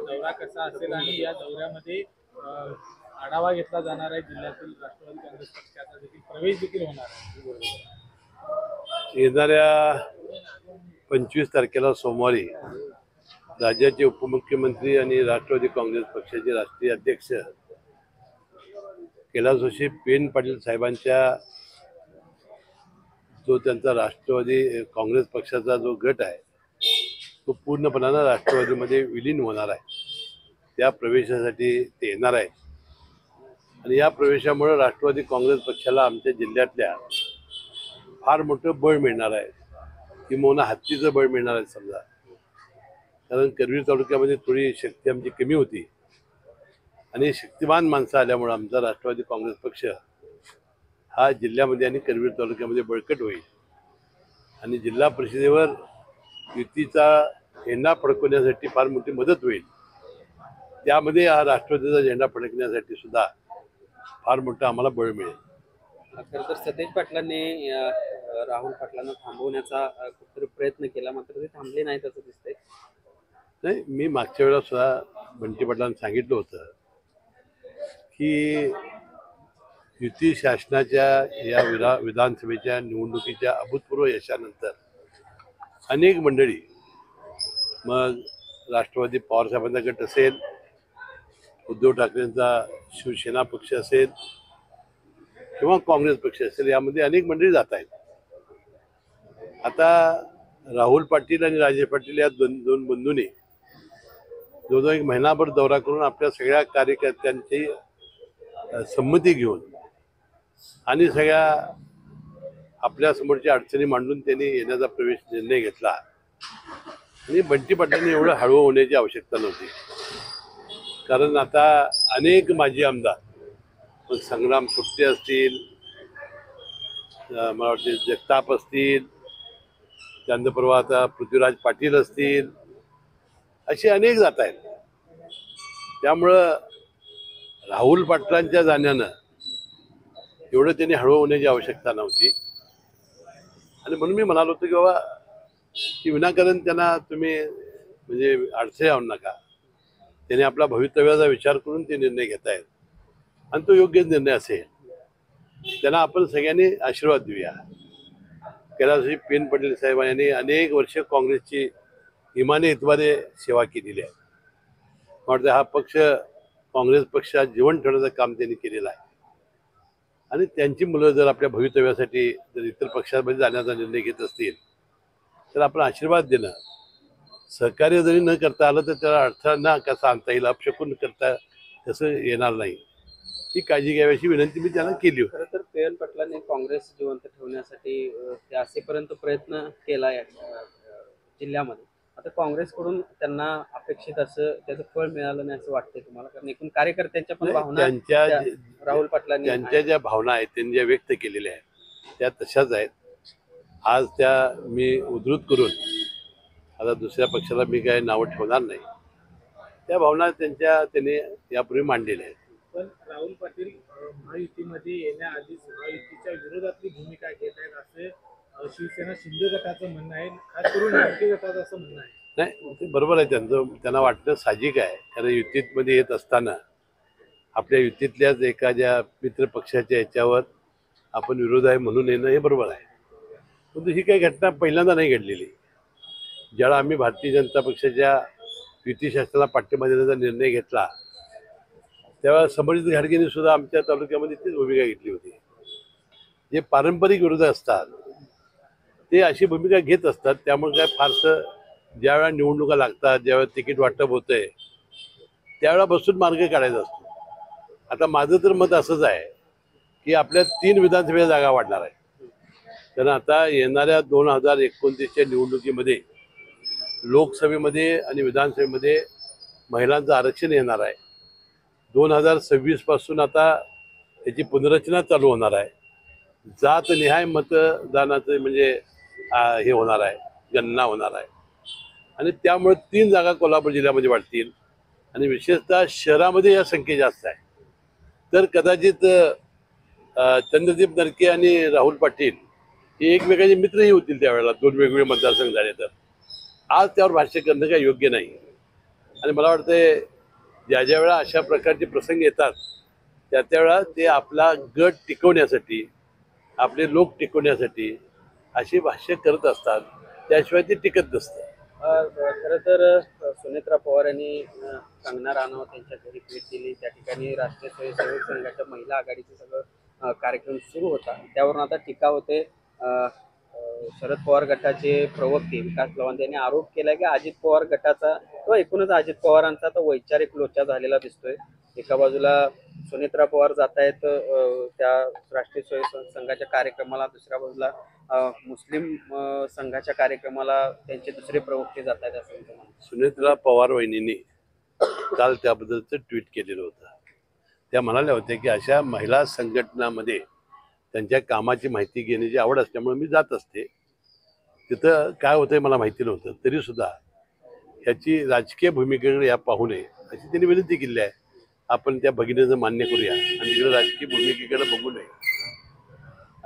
दौरा कसा असेल आणि या दौऱ्यामध्ये आढावा घेतला जाणार आहे जिल्ह्यातील राष्ट्रवादी काँग्रेस पक्षाचा देखील प्रवेश देखील होणार आहे। येणाऱ्या 25 तारखेला सोमवारी राज्याचे उपमुख्यमंत्री आणि राष्ट्रवादी काँग्रेस पक्षाचे राष्ट्रीय अध्यक्ष कैलासवासी पेन पाटील साहेबांच्या जो त्यांचा राष्ट्रवादी काँग्रेस पक्षाचा जो गट आहे तो पूर्णपणाने राष्ट्रवादीमध्ये विलीन होणार आहे। त्या प्रवेशासाठी ते येणार आहे आणि या प्रवेशामुळे राष्ट्रवादी काँग्रेस पक्षाला आमच्या जिल्ह्यातल्या फार मोठं बळ मिळणार आहे, किंवा हत्तीचं बळ मिळणार आहे समजा। कारण करवीर तालुक्यामध्ये थोडी शक्ती आमची कमी होती आणि शक्तिमान माणसं आल्यामुळे आमचा राष्ट्रवादी काँग्रेस पक्ष हा जिल्ह्यामध्ये आणि करवीर तालुक्यामध्ये बळकट होईल आणि जिल्हा परिषदेवर युतीचा झेंडा फडकवण्यासाठी फार मोठी मदत होईल। त्यामध्ये हा राष्ट्रवादीचा झेंडा फडकण्यासाठी सुद्धा फार मोठं आम्हाला बळ मिळेल। खरं तर सतेज पाटलांनी राहुल पाटलांना थांबवण्याचा कुठेतरी प्रयत्न केला, मात्र ते थांबले नाहीत असं दिसतंय। नाही, मी मागच्या वेळेला सुद्धा बंटी पाटलांना सांगितलं होतं की युती शासनाच्या या विधानसभेच्या निवडणुकीच्या अभूतपूर्व यशानंतर अनेक मंडळी, मग राष्ट्रवादी पवारसाहेबांचा गट असेल, उद्धव ठाकरेंचा शिवसेना पक्ष असेल किंवा काँग्रेस पक्ष असेल, यामध्ये अनेक मंडळी जात आहेत। आता राहुल पाटील आणि राजे पाटील या दोन बंधूंनी जवळजवळ एक महिनाभर दौरा करून आपल्या सगळ्या कार्यकर्त्यांची संमती घेऊन आणि सगळ्या आपल्या समोरच्या अडचणी मांडून त्यांनी येण्याचा प्रवेश निर्णय घेतला आणि बंटी पाटलांनी एवढं हळू होण्याची आवश्यकता नव्हती। कारण आता अनेक माजी आमदार, मग संग्राम सुट्टे असतील, मला वाटते जगताप असतील, त्यानंतर परवा आता पृथ्वीराज पाटील असतील, असे अनेक जात आहेत। त्यामुळं राहुल पाटलांच्या जाण्यानं एवढं त्यांनी हळू होण्याची आवश्यकता नव्हती आणि म्हणून मी म्हणालो होतो की बाबा की विनाकारण त्यांना तुम्ही म्हणजे अडचणी आणू नका। त्यांनी आपला भवितव्याचा विचार करून ते निर्णय घेत आहेत आणि तो योग्य निर्णय असेल। त्यांना आपण सगळ्यांनी आशीर्वाद देऊया। कैलासवासी पेन पाटील साहेबांनी अनेक वर्ष काँग्रेसची इमाने इतबारे सेवा केलेली आहे। वाटतं हा पक्ष काँग्रेस पक्षात जीवन ठेवण्याचं काम त्यांनी केलेलं आहे आणि त्यांची मुलं जर आपल्या भवितव्यासाठी जर इतर पक्षामध्ये जाण्याचा निर्णय घेत असतील तर आपण आशीर्वाद देणं, सहकार्य जरी न करता आलं तर त्याला अडथळा कसा आणता येईल, अपशकून करता तसं येणार नाही, ही काळजी घ्यावी अशी विनंती मी त्यांना केली होती। खरं तर पेन पाटलांनी काँग्रेस जिवंत ठेवण्यासाठी ते असेपर्यंत प्रयत्न केला जिल्ह्यामध्ये। आता काँग्रेसकडून त्यांना अपेक्षित असं त्याचं फळ मिळालं नाही असं वाटतंय तुम्हाला? कारण एकूण कार्यकर्त्यांच्या पण भावना राहुल पाटलांनी त्यांच्या ज्या भावना आहेत त्यांनी ज्या व्यक्त केलेल्या आहेत त्या तशाच आहेत। आज त्या मी उद्धृत करून आता दुसऱ्या पक्षाला मी काय नावं ठेवणार नाही, त्या भावना त्यांनी यापूर्वी मांडलेल्या आहेत। पण राहुल पाटील महायुतीमध्ये येण्याआधीच महायुतीच्या विरोधातली भूमिका घेत आहेत असे शिवसेना शिंदे गटाचं म्हणणं आहे, खास करून नाटके गटाचं असं म्हणणं आहे। नाही, ते बरोबर आहे, त्यांना वाटणं साहजिक आहे। कारण युतीमध्ये येत असताना आपल्या युतीतल्याच एखाद्या मित्र पक्षाच्या याच्यावर आपण विरोध आहे म्हणून येणं हे बरोबर आहे। परंतु ही काही घटना पहिल्यांदा नाही घडलेली। ज्यावेळा आम्ही भारतीय जनता पक्षाच्या युती शासनाला पाठिंबा देण्याचा निर्णय घेतला त्यावेळेला समर्जित घाडगेंनी सुद्धा आमच्या तालुक्यामध्ये तीच भूमिका घेतली होती। जे पारंपरिक विरोध असतात ते अशी भूमिका घेत असतात, त्यामुळे काय फारसं ज्यावेळा निवडणुका लागतात, ज्यावेळेला तिकीट वाटप होतंय त्यावेळेला बसून मार्ग काढायचा असतो। आता माझं तर मत असंच आहे की आपल्या 3 विधानसभेच्या जागा वाढणार आहे। कारण आता येणाऱ्या 2029च्या निवडणुकीमध्ये लोकसभेमध्ये आणि विधानसभेमध्ये महिलांचं आरक्षण येणार आहे। 2026 पासून आता याची पुनर्रचना चालू होणार आहे। जातनिहाय मतदानाचं म्हणजे हे होणार आहे, गणना होणार आहे आणि त्यामुळे 3 जागा कोल्हापूर जिल्ह्यामध्ये वाढतील आणि विशेषतः शहरामध्ये या संख्या जास्त आहे। तर कदाचित चंद्रदीप नरके आणि राहुल पाटील हे एकमेकांचे मित्रही होतील त्यावेळेला, 2 वेगवेगळे मतदारसंघ झाले तर। आज त्यावर भाष्य करणं काही योग्य नाही। आणि मला वाटतं ज्या वेळा अशा प्रकारचे प्रसंग येतात त्या वेळा ते आपला गट टिकवण्यासाठी, आपले लोक टिकवण्यासाठी अशी भाष्य करत असतात, त्याशिवाय ते टिकत नसतं. खरं तर सुनेत्रा पवार यांनी कंगना राणावत यांच्या घरी भेट दिली. त्या ठिकाणी राष्ट्रीय स्वयंसेवक संघाच्या महिला आघाडीचे सगळं कार्यक्रम सुरू होता. त्यावरून आता टीका होते. शरद पवार गटाचे प्रवक्ते विकास लवांदे यांनी आरोप केला की अजित पवार गटाचा किंवा एकूणच अजित पवारांचा तो वैचारिक लोचा झालेला दिसतोय. एका बाजूला सुनेत्रा पवार जात आहेत त्या राष्ट्रीय स्वयंसेवक संघाच्या कार्यक्रमाला, दुसऱ्या बाजूला मुस्लिम संघाच्या कार्यक्रमाला त्यांचे दुसरे प्रवक्ते जात आहेत असं. सुनेत्रा पवार वहिनींनी काल त्याबद्दलचं ट्विट केलेलं होतं. त्या म्हणाल्या होत्या की अशा महिला संघटनामध्ये त्यांच्या कामाची माहिती घेण्याची आवड असल्यामुळे मी जात असते. तिथं काय होतंय मला माहिती नव्हतं, तरीसुद्धा ह्याची राजकीय भूमिकेकडे या पाहू नये अशी त्यांनी विनंती केली आहे. आपण त्या भगिनीचं मान्य करूया आणि तिकडे राजकीय भूमिकेकडे बघू नये.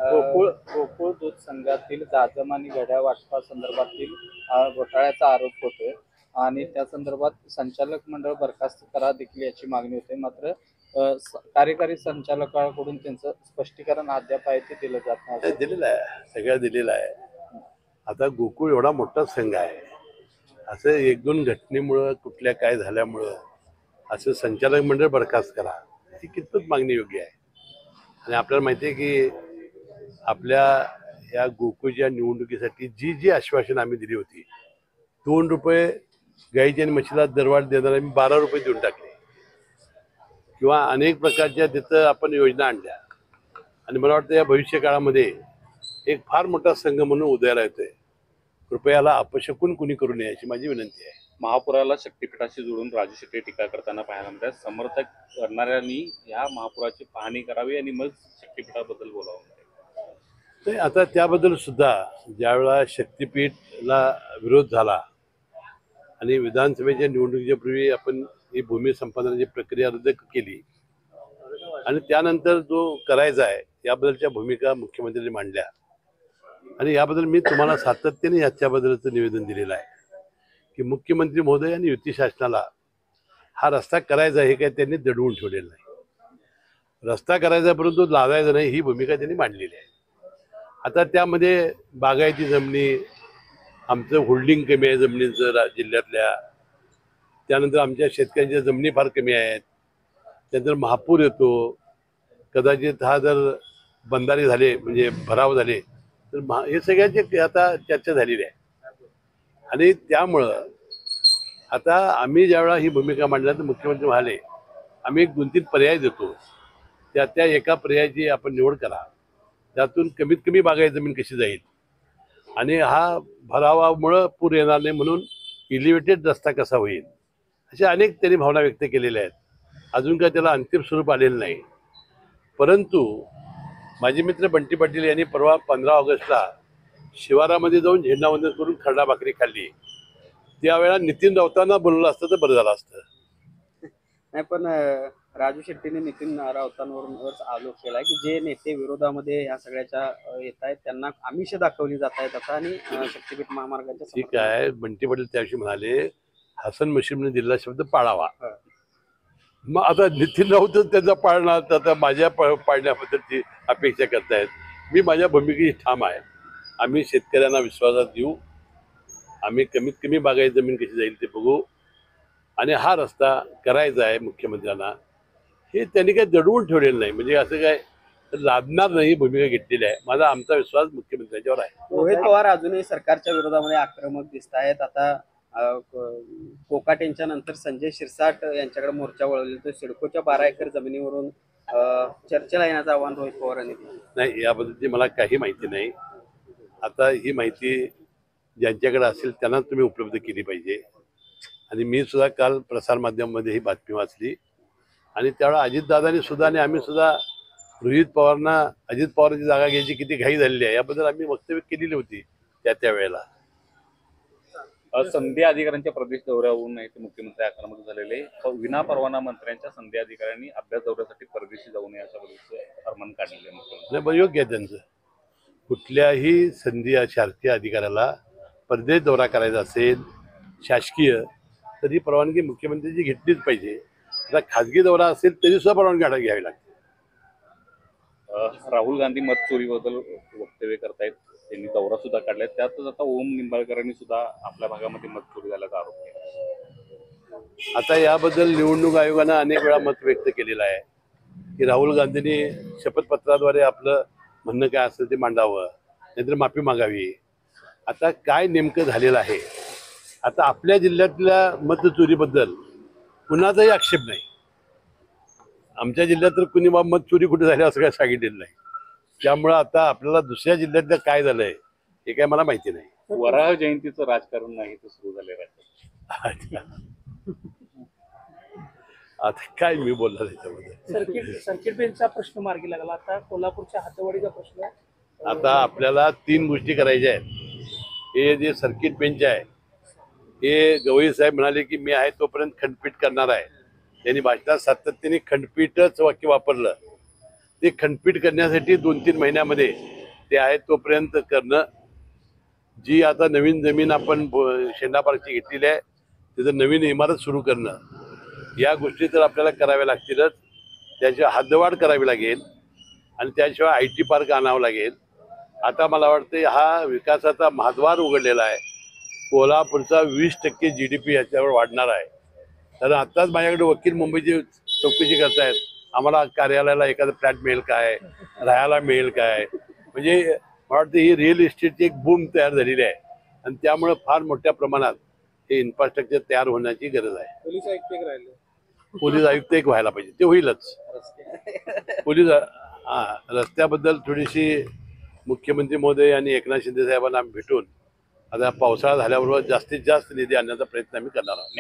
गोकुळ दूध संघातील जाजम आणि घड्याळ वाटपा संदर्भातील घोटाळ्याचा आरोप होतोय आणि त्या संदर्भात संचालक मंडळ बरखास्त करा देखील याची मागणी होते. मात्र कार्यकारी संचालकांकडून त्यांचं स्पष्टीकरण अद्याप आहे ते दिलं जात नाही. दिलेलं आहे, सगळं दिलेलं आहे. आता गोकुळ एवढा मोठा संघ आहे, असं एक दोन घटनेमुळं कुठल्या काय झाल्यामुळं असं संचालक मंडळ बरखास्त करा ही कितपत मागणी योग्य आहे. आणि आपल्याला माहिती आहे की आपल्या या गोकुळच्या निवडणुकीसाठी जी जी आश्वासन आम्ही दिली होती, 2 रुपये गाईच्या आणि म्हशीला दरवाढ देणारा आम्ही 12 रुपये देऊन टाकले, किंवा अनेक प्रकारच्या तिथं आपण योजना आणल्या. आणि मला वाटतं या भविष्य काळामध्ये एक फार मोठा संघ म्हणून उदयाला येतोय. कृपयाला अपशकुन कुणी करू नये अशी माझी विनंती आहे. महापुराला शक्तीपीठाशी जोडून राजू शेट्टी टीका करताना पाहायला मिळतात. समर्थक करणाऱ्यांनी या महापुराची पाहणी करावी आणि मग शक्तीपीठाबद्दल बोलावं. नाही, आता त्याबद्दल सुद्धा ज्यावेळा शक्तीपीठला विरोध झाला आणि विधानसभेच्या निवडणुकीच्या पूर्वी आपण ही भूमी संपादनाची प्रक्रिया रद्द केली आणि त्यानंतर जो करायचा आहे याबद्दलच्या भूमिका मुख्यमंत्र्यांनी मांडल्या. आणि याबद्दल मी तुम्हाला सातत्याने याच्याबद्दलचं निवेदन दिलेलं आहे की मुख्यमंत्री महोदय आणि युती शासनाला हा रस्ता करायचा आहे काय त्यांनी दडवून ठेवलेला नाही. रस्ता करायचा परंतु लावायचा नाही ही भूमिका त्यांनी मांडलेली आहे. आता त्यामध्ये बागायती जमिनी, आमचं होल्डिंग कमी आहे जमिनींचं जिल्ह्यातल्या, त्यानंतर आमच्या शेतकऱ्यांच्या जमिनी फार कमी आहेत, त्यानंतर महापूर येतो, कदाचित हा जर बंधारे झाले म्हणजे भराव झाले तर हे सगळ्याची आता चर्चा झालेली आहे. आणि त्यामुळं आता आम्ही ज्यावेळा ही भूमिका मांडल्या तर मुख्यमंत्री म्हणाले आम्ही 2-3 पर्याय देतो, त्या एका पर्यायाची आपण निवड करा, त्यातून कमीत कमी बागायती जमीन कशी जाईल आणि हा भरावामुळं पूर येणार नाही म्हणून इलिव्हेटेड रस्ता कसा होईल, अशा अनेक त्यांनी भावना व्यक्त केलेल्या आहेत. अजून काय त्याला अंतिम स्वरूप आलेलं नाही. परंतु माजी मित्र बंटी पाटील यांनी परवा 15 ऑगस्टला शिवारामध्ये जाऊन झेंडावंदन करून खरडा भाकरी खाल्ली. त्यावेळेला नितीन राऊतांना बोलवलं असतं तर बरं झालं असतं. नाही, पण राजू शेट्टीने नितीन राऊतांवरूनच आरोप केला की जे नेते विरोधामध्ये या सगळ्याच्या येत आहेत त्यांना आमिष दाखवली जात आहेत आता आणि शक्तीपीठ महामार्गाच्या ठीक आहे. बंटी पाटील त्याविषयी म्हणाले हसन मुश्रीफने दिलेला शब्द पाळावा. मग आता नितीन राऊतच त्याचा पाळणार तर आता माझ्या पाळण्याबद्दलची अपेक्षा करतायत. मी माझ्या भूमिकेची ठाम आहे. आम्ही शेतकऱ्यांना विश्वासात घेऊ, आम्ही कमीत कमी बागायती जमीन कशी जाईल ते बघू आणि हा रस्ता करायचा आहे मुख्यमंत्र्यांना हे त्यांनी काही दडवून ठेवलेलं नाही. म्हणजे असं काय लादणार नाही भूमिका घेतलेली आहे. माझा आमचा विश्वास मुख्यमंत्र्यांच्यावर आहे. रोहित पवार अजूनही सरकारच्या विरोधामध्ये आक्रमक दिसत आहेत. आता कोकाट यांच्या नंतर संजय शिरसाट यांच्याकडे मोर्चा वळवला. तर सिडकोच्या 12 एकर जमिनीवरून चर्चेला येण्याचं आव्हान रोहित पवार यांनी दिलं. नाही, याबद्दलची मला काही माहिती नाही. आता ही माहिती ज्यांच्याकडे असेल त्यांना तुम्ही उपलब्ध केली पाहिजे. आणि मी सुद्धा काल प्रसारमाध्यमामध्ये ही बातमी वाचली आणि त्यावेळेला अजितदादांनी सुद्धा आणि आम्ही सुद्धा रोहित पवारांना अजित पवारांची जागा घ्यायची किती घाई झालेली आहे याबद्दल आम्ही वक्तव्य केलेली होती त्यावेळेला. संधी अधिकाऱ्यांच्या प्रदेश दौऱ्यावरून नाही ते मुख्यमंत्री आक्रमक झालेले. विना परवाना मंत्र्यांच्या संधी अधिकाऱ्यांनी अभ्यास दौऱ्यासाठी परदेशी जाऊ नये अशा पद्धतीचं फर्मान काढलेलं आहे मुख्यमंत्री. नाही, योग्य आहे त्यांचं. कुठल्याही संधी शासकीय अधिकाऱ्याला परदेश दौरा करायचा असेल शासकीय तर ही परवानगी मुख्यमंत्र्यांची घेतलीच पाहिजे. आता खाजगी दौरा असेल तरी सुद्धा परवानगी घ्यावी लागते. राहुल गांधी मत चोरीबद्दल वक्तव्य करतायत, त्यांनी दौरा सुद्धा काढलाय. त्यातच आता ओम निंबाळकरांनी सुद्धा आपल्या भागामध्ये मत चोरी झाल्याचा आरोप केला. आता याबद्दल निवडणूक आयोगानं अनेक वेळा मत व्यक्त केलेलं आहे की राहुल गांधींनी शपथपत्राद्वारे आपलं म्हणणं काय असेल ते मांडावं, नाहीतर माफी मागावी. आता काय नेमकं झालेलं आहे, आता आपल्या जिल्ह्यातल्या मतचोरीबद्दल कुणाचाही आक्षेप नाही. आमच्या जिल्ह्यात तर कुणी बा मत चोरी कुठे झाली असं काय सांगितलेलं नाही. त्यामुळं आता आपल्याला दुसऱ्या जिल्ह्यातलं काय झालंय हे काय मला माहिती नाही. वराह जयंतीचं राजकारण नाही ते सुरू झालेलं आहे. आता काय मी बोलणार त्याच्यामध्ये. सर्किट बेंचचा प्रश्न मार्गी लागला. आता कोल्हापूरच्या हातवाडीचा प्रश्न. आता आपल्याला 3 गोष्टी करायच्या आहेत. हे जे सर्किट बेंच आहे हे गवई साहेब म्हणाले की मी आहे तोपर्यंत खंडपीठ करणार आहे. त्यांनी भाषणात सातत्याने खंडपीठच वाक्य वापरलं. ते खंडपीठ करण्यासाठी 2-3 महिन्यामध्ये ते आहे तोपर्यंत करणं. जी आता नवीन जमीन आपण शेंडा पार्कची घेतलेली आहे तिथं नवीन इमारत सुरू करणं, या गोष्टी तर आपल्याला कराव्या लागतीलच. त्याची हद्दवाढ करावी लागेल आणि त्याशिवाय IT पार्क आणावं लागेल. आता मला वाटतं हा विकासाचा महाद्वार उघडलेला आहे. कोल्हापूरचा 20% GDP याच्यावर वाढणार आहे. तर आत्ताच माझ्याकडे वकील मुंबईची चौकशी करतायत, आम्हाला कार्यालयाला एखादं फ्लॅट मिळेल काय, राहायला मिळेल काय. म्हणजे मला वाटतं ही रिअल इस्टेटची एक बूम तयार झालेली आहे आणि त्यामुळे फार मोठ्या प्रमाणात हे इन्फ्रास्ट्रक्चर तयार होण्याची गरज आहे. पोलीस आयुक्त एक राहिले. पोलीस आयुक्त एक व्हायला पाहिजे, ते होईलच. पोलीस रस्त्याबद्दल थोडीशी मुख्यमंत्री महोदय आणि एकनाथ शिंदे साहेबांना भेटून आता पावसाळा झाल्याबरोबर जास्तीत जास्त निधी आणण्याचा प्रयत्न आम्ही करणार आहोत.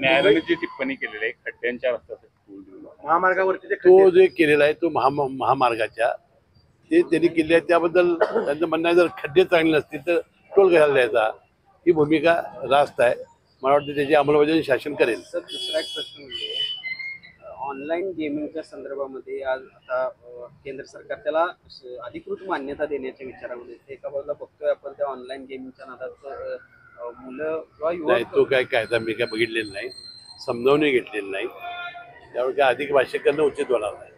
न्यायालयाने जी टिप्पणी केलेली आहे खड्ड्यांच्या रस्त्यासाठी पूल दिला, महामार्गावरती तो जे केलेला आहे तो महामार्गाच्या ते त्यांनी केले आहे त्याबद्दल त्यांचं म्हणणं आहे जर खड्डे चांगले नसतील तर टोल घ्यायला द्यायचा. ही भूमिका रास्त आहे. मला वाटतं त्याची अंमलबजावणी शासन करेल. सर दुसरा एक प्रश्न म्हणजे ऑनलाईन गेमिंगच्या संदर्भामध्ये आज आता केंद्र सरकार त्याला अधिकृत मान्यता देण्याच्या विचारामध्ये. एका बाजूला बघतोय आपण त्या ऑनलाईन गेमिंगच्या नादात मुलं किंवा नाही, युवा तो काय कायदा मी काय बघितलेला नाही, समजावून घेतलेलं नाही. त्यामुळे काय अधिक भाष्य करणं उचित होणार नाही.